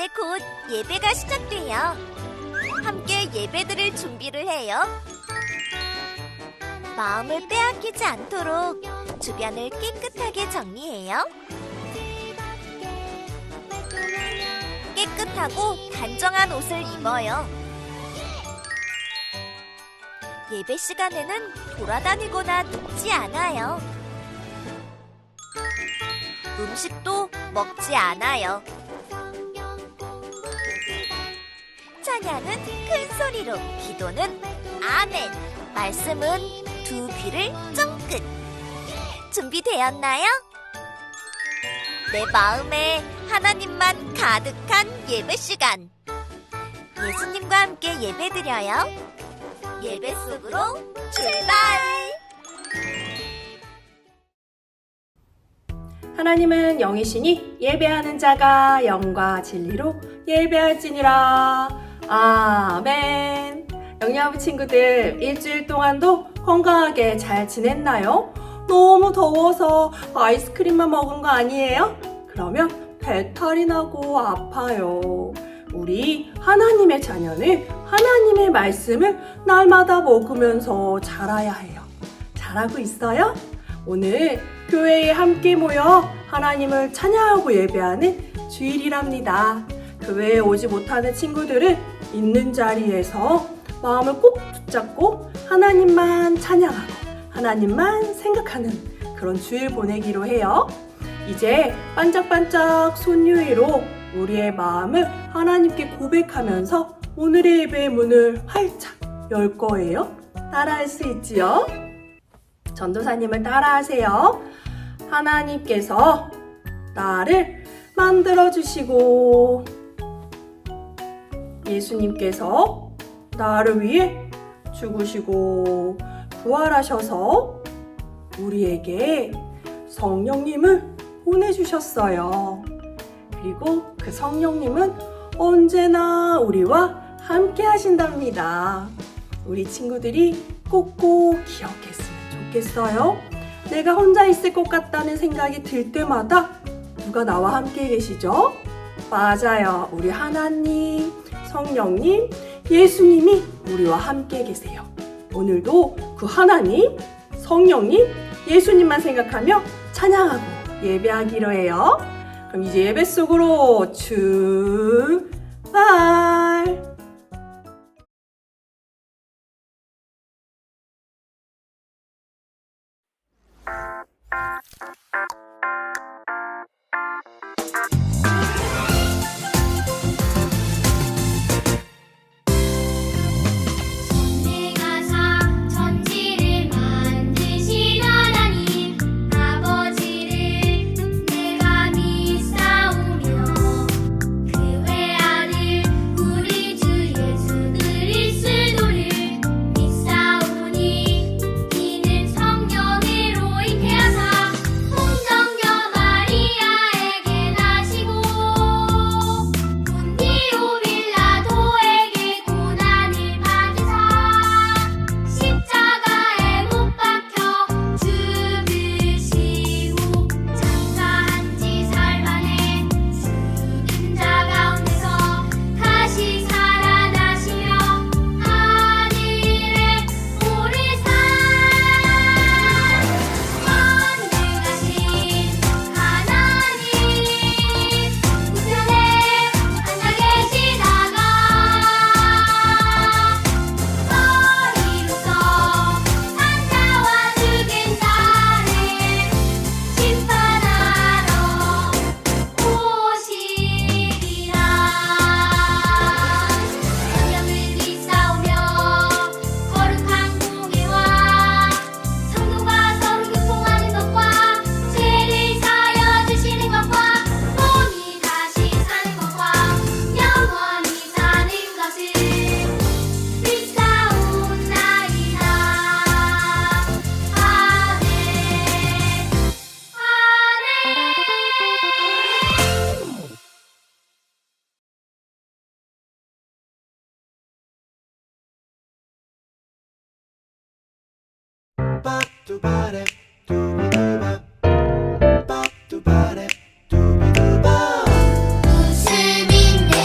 이제 곧 예배가 시작돼요. 함께 예배드릴 준비를 해요. 마음을 빼앗기지 않도록 주변을 깨끗하게 정리해요. 깨끗하고 단정한 옷을 입어요. 예배 시간에는 돌아다니거나 눕지 않아요. 음식도 먹지 않아요. 찬양은 큰 소리로, 기도는 아멘, 말씀은 두 귀를 쫑긋. 준비되었나요? 내 마음에 하나님만 가득한 예배 시간. 예수님과 함께 예배드려요. 예배 속으로 출발! 하나님은 영이시니 예배하는 자가 영과 진리로 예배할지니라. 아멘. 영양부 친구들, 일주일 동안도 건강하게 잘 지냈나요? 너무 더워서 아이스크림만 먹은 거 아니에요? 그러면 배탈이 나고 아파요. 우리 하나님의 자녀는 하나님의 말씀을 날마다 먹으면서 자라야 해요. 잘하고 있어요? 오늘 교회에 함께 모여 하나님을 찬양하고 예배하는 주일이랍니다. 교회에 오지 못하는 친구들은 있는 자리에서 마음을 꼭 붙잡고 하나님만 찬양하고 하나님만 생각하는 그런 주일 보내기로 해요. 이제 반짝반짝 손유위로 우리의 마음을 하나님께 고백하면서 오늘의 예배의 문을 활짝 열 거예요. 따라할 수 있지요? 전도사님을 따라하세요. 하나님께서 나를 만들어주시고 예수님께서 나를 위해 죽으시고 부활하셔서 우리에게 성령님을 보내주셨어요. 그리고 그 성령님은 언제나 우리와 함께 하신답니다. 우리 친구들이 꼭꼭 기억했으면 좋겠어요. 내가 혼자 있을 것 같다는 생각이 들 때마다 누가 나와 함께 계시죠? 맞아요. 우리 하나님, 성령님, 예수님이 우리와 함께 계세요. 오늘도 그 하나님, 성령님, 예수님만 생각하며 찬양하고 예배하기로 해요. 그럼 이제 예배 속으로 출발! 웃음 있는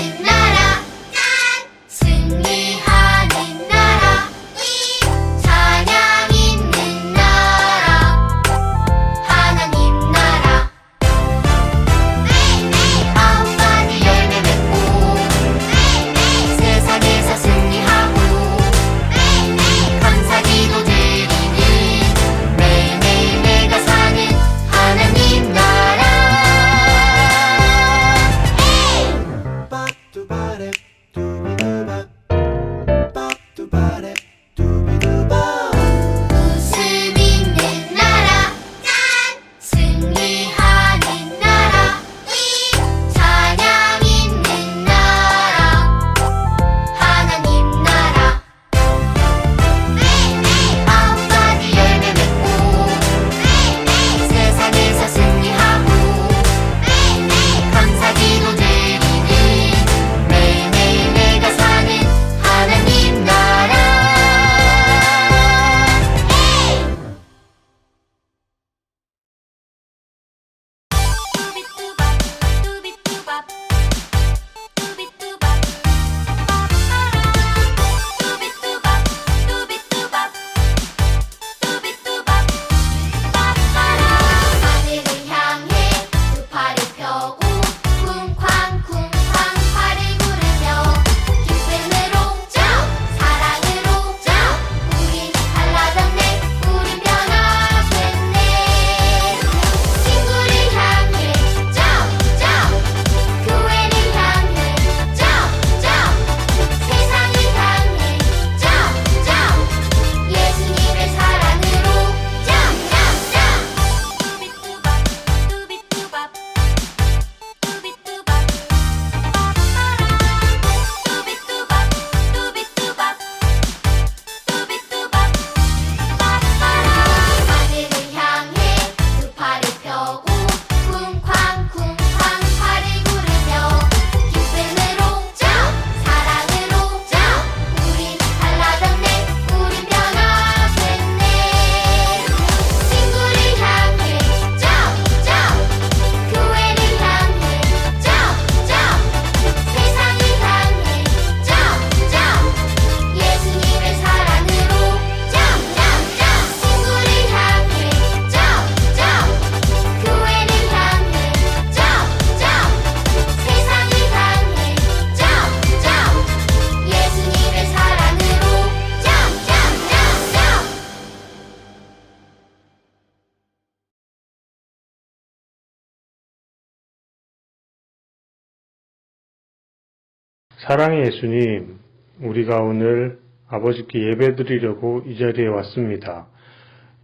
사랑의 예수님, 우리가 오늘 아버지께 예배드리려고 이 자리에 왔습니다.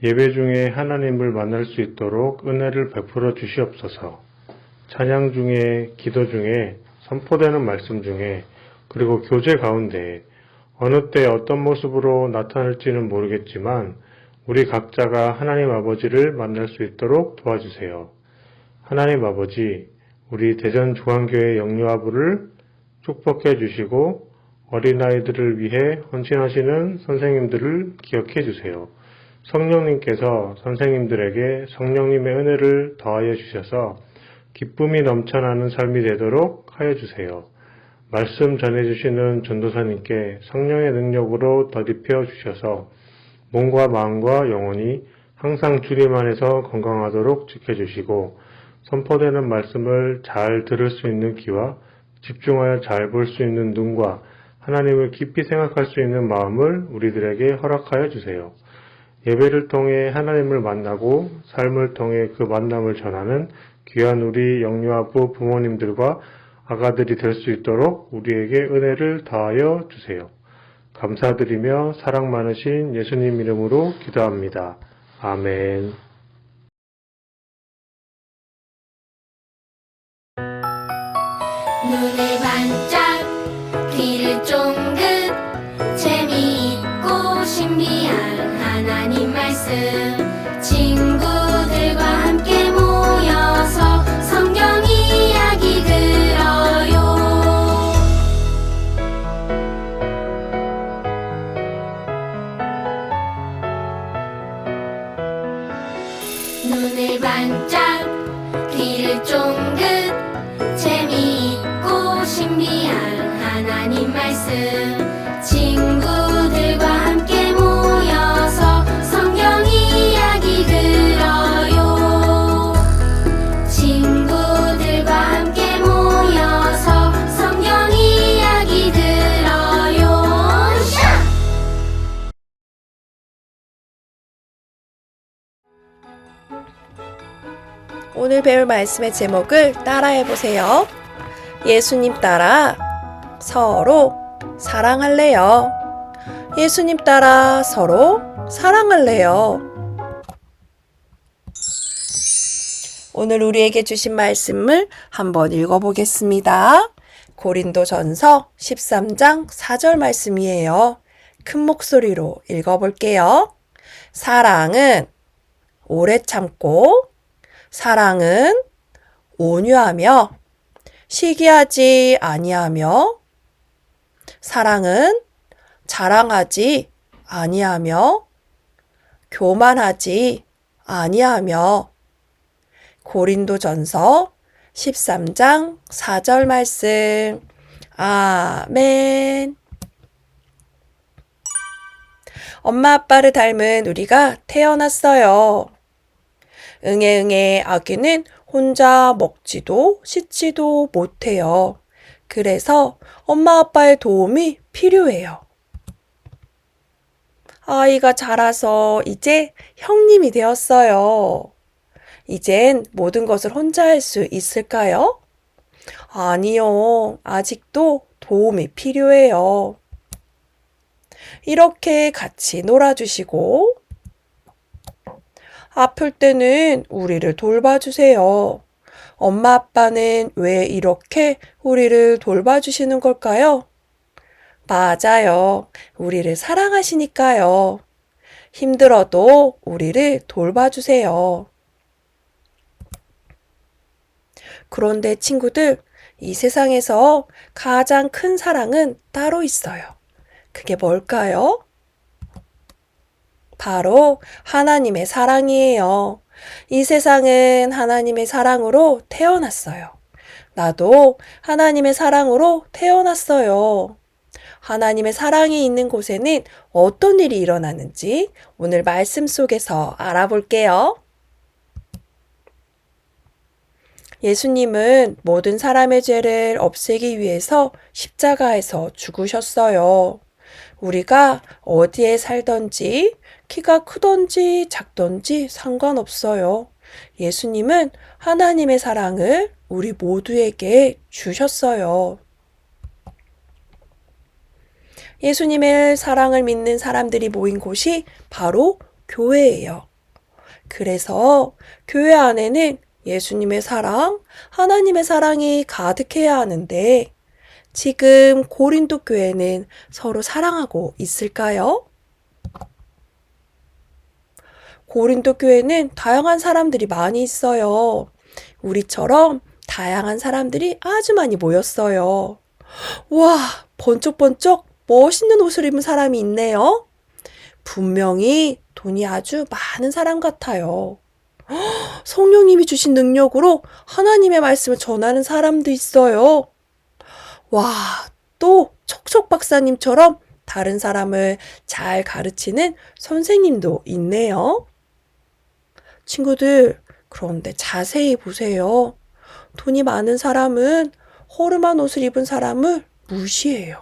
예배 중에 하나님을 만날 수 있도록 은혜를 베풀어 주시옵소서. 찬양 중에, 기도 중에, 선포되는 말씀 중에, 그리고 교제 가운데 어느 때 어떤 모습으로 나타날지는 모르겠지만 우리 각자가 하나님 아버지를 만날 수 있도록 도와주세요. 하나님 아버지, 우리 대전중앙교회 영유아부를 축복해 주시고 어린아이들을 위해 헌신하시는 선생님들을 기억해 주세요. 성령님께서 선생님들에게 성령님의 은혜를 더하여 주셔서 기쁨이 넘쳐나는 삶이 되도록 하여 주세요. 말씀 전해주시는 전도사님께 성령의 능력으로 덧입혀 주셔서 몸과 마음과 영혼이 항상 주님 안에서 건강하도록 지켜주시고 선포되는 말씀을 잘 들을 수 있는 귀와 집중하여 잘 볼 수 있는 눈과 하나님을 깊이 생각할 수 있는 마음을 우리들에게 허락하여 주세요. 예배를 통해 하나님을 만나고 삶을 통해 그 만남을 전하는 귀한 우리 영유아부 부모님들과 아가들이 될 수 있도록 우리에게 은혜를 더하여 주세요. 감사드리며 사랑 많으신 예수님 이름으로 기도합니다. 아멘. 눈을 반짝 귀를 쫑긋 재미있고 신비한 하나님 말씀 친구들과 함께 모여서 성경 이야기 들어요. 눈을 반짝 귀를 쫑긋 재미있고 신비한 하나님 말씀 친구들과 함께 모여서 성경 이야기 들어요. 친구들과 함께 모여서 성경 이야기 들어요. 샤! 오늘 배울 말씀의 제목을 따라해보세요. 예수님 따라 서로 사랑할래요. 예수님 따라 서로 사랑할래요. 오늘 우리에게 주신 말씀을 한번 읽어보겠습니다. 고린도전서 13장 4절 말씀이에요. 큰 목소리로 읽어볼게요. 사랑은 오래 참고 사랑은 온유하며 시기하지 아니하며 사랑은 자랑하지 아니하며 교만하지 아니하며 고린도전서 13장 4절 말씀. 아멘. 엄마 아빠를 닮은 우리가 태어났어요. 응애응애 아기는 혼자 먹지도 씻지도 못해요. 그래서 엄마 아빠의 도움이 필요해요. 아이가 자라서 이제 형님이 되었어요. 이젠 모든 것을 혼자 할 수 있을까요? 아니요. 아직도 도움이 필요해요. 이렇게 같이 놀아주시고 아플 때는 우리를 돌봐주세요. 엄마 아빠는 왜 이렇게 우리를 돌봐주시는 걸까요? 맞아요. 우리를 사랑하시니까요. 힘들어도 우리를 돌봐주세요. 그런데 친구들, 이 세상에서 가장 큰 사랑은 따로 있어요. 그게 뭘까요? 바로 하나님의 사랑이에요. 이 세상은 하나님의 사랑으로 태어났어요. 나도 하나님의 사랑으로 태어났어요. 하나님의 사랑이 있는 곳에는 어떤 일이 일어나는지 오늘 말씀 속에서 알아볼게요. 예수님은 모든 사람의 죄를 없애기 위해서 십자가에서 죽으셨어요. 우리가 어디에 살던지, 키가 크던지 작던지 상관없어요. 예수님은 하나님의 사랑을 우리 모두에게 주셨어요. 예수님의 사랑을 믿는 사람들이 모인 곳이 바로 교회예요. 그래서 교회 안에는 예수님의 사랑, 하나님의 사랑이 가득해야 하는데 지금 고린도 교회는 서로 사랑하고 있을까요? 고린도 교회는 다양한 사람들이 많이 있어요. 우리처럼 다양한 사람들이 아주 많이 모였어요. 와, 번쩍번쩍 멋있는 옷을 입은 사람이 있네요. 분명히 돈이 아주 많은 사람 같아요. 성령님이 주신 능력으로 하나님의 말씀을 전하는 사람도 있어요. 와, 또 척척 박사님처럼 다른 사람을 잘 가르치는 선생님도 있네요. 친구들, 그런데 자세히 보세요. 돈이 많은 사람은 허름한 옷을 입은 사람을 무시해요.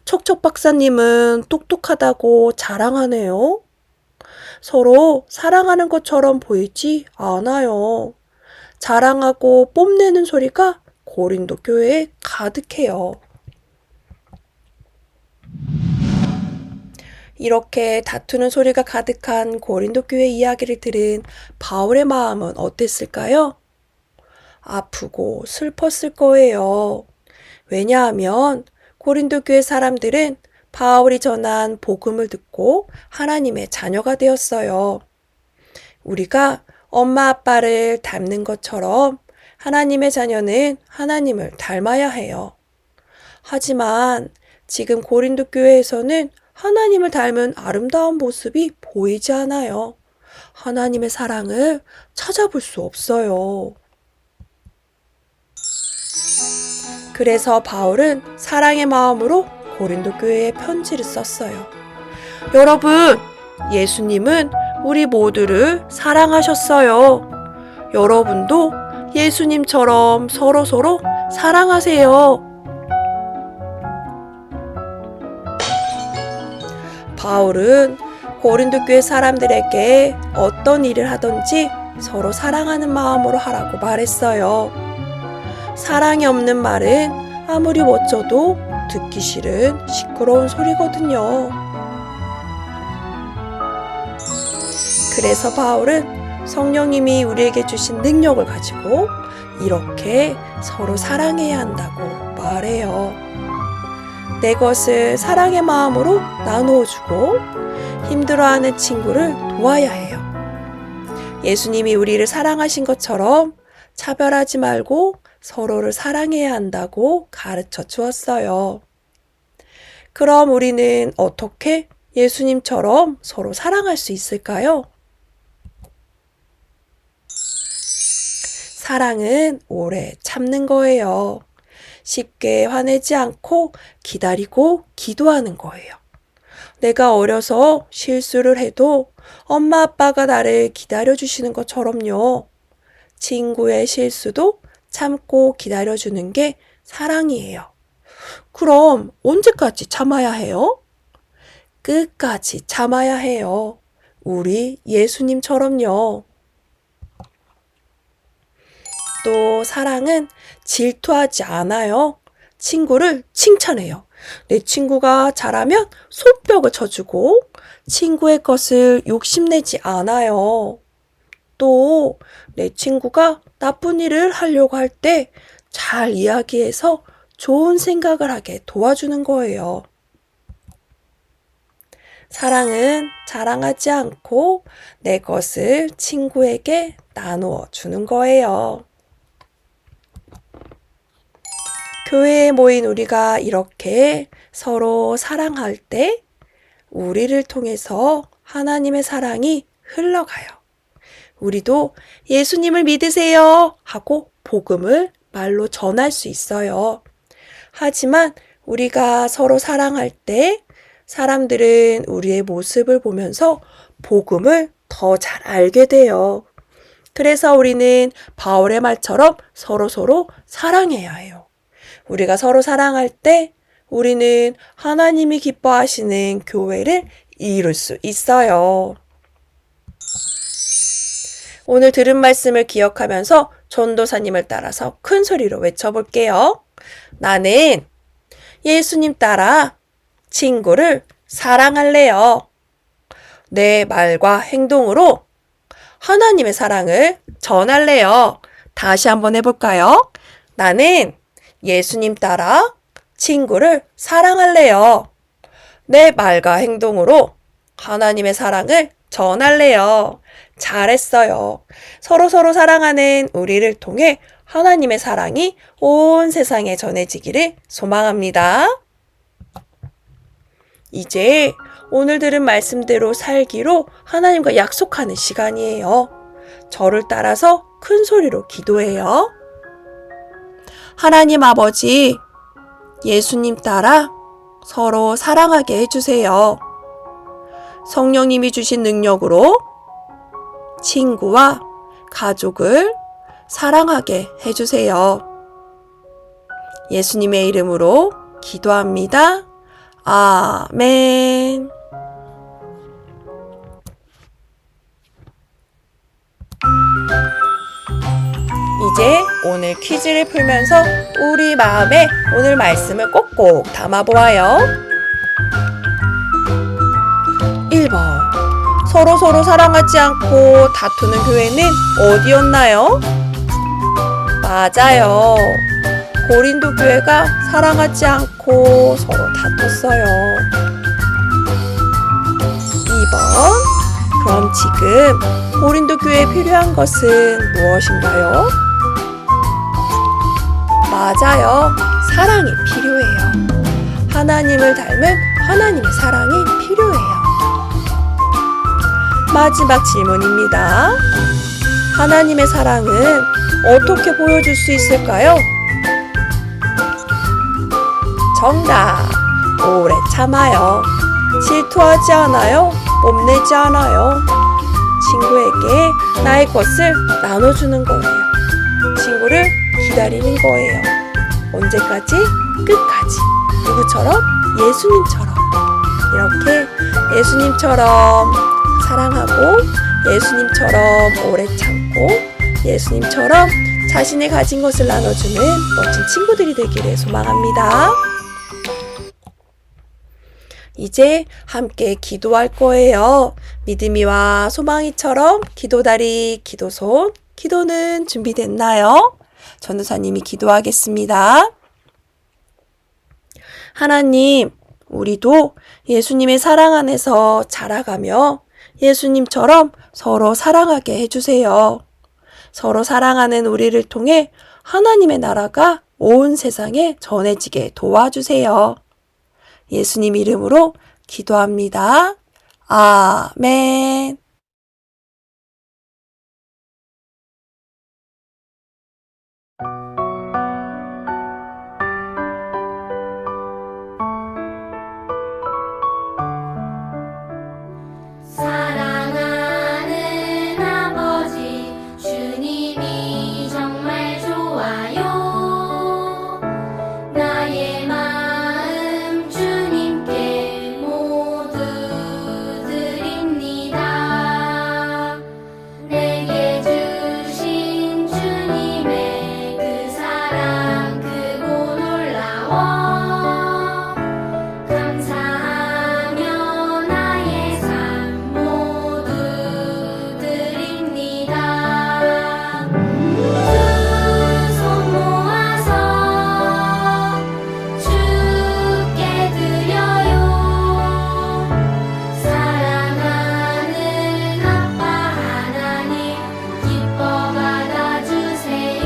척척 박사님은 똑똑하다고 자랑하네요. 서로 사랑하는 것처럼 보이지 않아요. 자랑하고 뽐내는 소리가 고린도 교회에 가득해요. 이렇게 다투는 소리가 가득한 고린도 교회 이야기를 들은 바울의 마음은 어땠을까요? 아프고 슬펐을 거예요. 왜냐하면 고린도 교회 사람들은 바울이 전한 복음을 듣고 하나님의 자녀가 되었어요. 우리가 엄마 아빠를 닮는 것처럼 하나님의 자녀는 하나님을 닮아야 해요. 하지만 지금 고린도 교회에서는 하나님을 닮은 아름다운 모습이 보이지 않아요. 하나님의 사랑을 찾아볼 수 없어요. 그래서 바울은 사랑의 마음으로 고린도 교회에 편지를 썼어요. 여러분, 예수님은 우리 모두를 사랑하셨어요. 여러분도 예수님처럼 서로서로 사랑하세요. 바울은 고린도 교회 사람들에게 어떤 일을 하든지 서로 사랑하는 마음으로 하라고 말했어요. 사랑이 없는 말은 아무리 멋져도 듣기 싫은 시끄러운 소리거든요. 그래서 바울은 성령님이 우리에게 주신 능력을 가지고 이렇게 서로 사랑해야 한다고 말해요. 내 것을 사랑의 마음으로 나누어 주고 힘들어하는 친구를 도와야 해요. 예수님이 우리를 사랑하신 것처럼 차별하지 말고 서로를 사랑해야 한다고 가르쳐 주었어요. 그럼 우리는 어떻게 예수님처럼 서로 사랑할 수 있을까요? 사랑은 오래 참는 거예요. 쉽게 화내지 않고 기다리고 기도하는 거예요. 내가 어려서 실수를 해도 엄마 아빠가 나를 기다려주시는 것처럼요. 친구의 실수도 참고 기다려주는 게 사랑이에요. 그럼 언제까지 참아야 해요? 끝까지 참아야 해요. 우리 예수님처럼요. 또 사랑은 질투하지 않아요. 친구를 칭찬해요. 내 친구가 잘하면 손뼉을 쳐주고 친구의 것을 욕심내지 않아요. 또 내 친구가 나쁜 일을 하려고 할 때 잘 이야기해서 좋은 생각을 하게 도와주는 거예요. 사랑은 자랑하지 않고 내 것을 친구에게 나누어 주는 거예요. 교회에 모인 우리가 이렇게 서로 사랑할 때 우리를 통해서 하나님의 사랑이 흘러가요. 우리도 예수님을 믿으세요 하고 복음을 말로 전할 수 있어요. 하지만 우리가 서로 사랑할 때 사람들은 우리의 모습을 보면서 복음을 더 잘 알게 돼요. 그래서 우리는 바울의 말처럼 서로서로 사랑해야 해요. 우리가 서로 사랑할 때 우리는 하나님이 기뻐하시는 교회를 이룰 수 있어요. 오늘 들은 말씀을 기억하면서 전도사님을 따라서 큰 소리로 외쳐볼게요. 나는 예수님 따라 친구를 사랑할래요. 내 말과 행동으로 하나님의 사랑을 전할래요. 다시 한번 해볼까요? 나는 예수님 따라 친구를 사랑할래요. 내 말과 행동으로 하나님의 사랑을 전할래요. 잘했어요. 서로서로 사랑하는 우리를 통해 하나님의 사랑이 온 세상에 전해지기를 소망합니다. 이제 오늘 들은 말씀대로 살기로 하나님과 약속하는 시간이에요. 저를 따라서 큰 소리로 기도해요. 하나님 아버지, 예수님 따라 서로 사랑하게 해주세요. 성령님이 주신 능력으로 친구와 가족을 사랑하게 해주세요. 예수님의 이름으로 기도합니다. 아멘. 이제 오늘 퀴즈를 풀면서 우리 마음에 오늘 말씀을 꼭꼭 담아보아요. 1번. 서로서로 사랑하지 않고 다투는 교회는 어디였나요? 맞아요. 고린도 교회가 사랑하지 않고 서로 다퉜어요. 2번. 그럼 지금 고린도 교회에 필요한 것은 무엇인가요? 맞아요. 사랑이 필요해요. 하나님을 닮은 하나님의 사랑이 필요해요. 마지막 질문입니다. 하나님의 사랑은 어떻게 보여줄 수 있을까요? 정답! 오래 참아요. 질투하지 않아요. 뽐내지 않아요. 친구에게 나의 것을 나눠주는 거예요. 친구를 기다리는 거예요. 언제까지? 끝까지. 누구처럼? 예수님처럼. 이렇게 예수님처럼 사랑하고 예수님처럼 오래 참고 예수님처럼 자신이 가진 것을 나눠주는 멋진 친구들이 되기를 소망합니다. 이제 함께 기도할 거예요. 믿음이와 소망이처럼 기도다리, 기도손, 기도는 준비됐나요? 전도사님이 기도하겠습니다. 하나님, 우리도 예수님의 사랑 안에서 자라가며 예수님처럼 서로 사랑하게 해주세요. 서로 사랑하는 우리를 통해 하나님의 나라가 온 세상에 전해지게 도와주세요. 예수님 이름으로 기도합니다. 아멘. 사랑하는 아버지 주님이 정말 좋아요. 나의 마음 주님께 모두 드립니다. 내게 주신 주님의 그 사랑 크고 놀라워. 감사하며 나의 삶 모두 드립니다. 두 손 모아서 주께 드려요. 사랑하는 아빠 하나님 기뻐 받아주세요.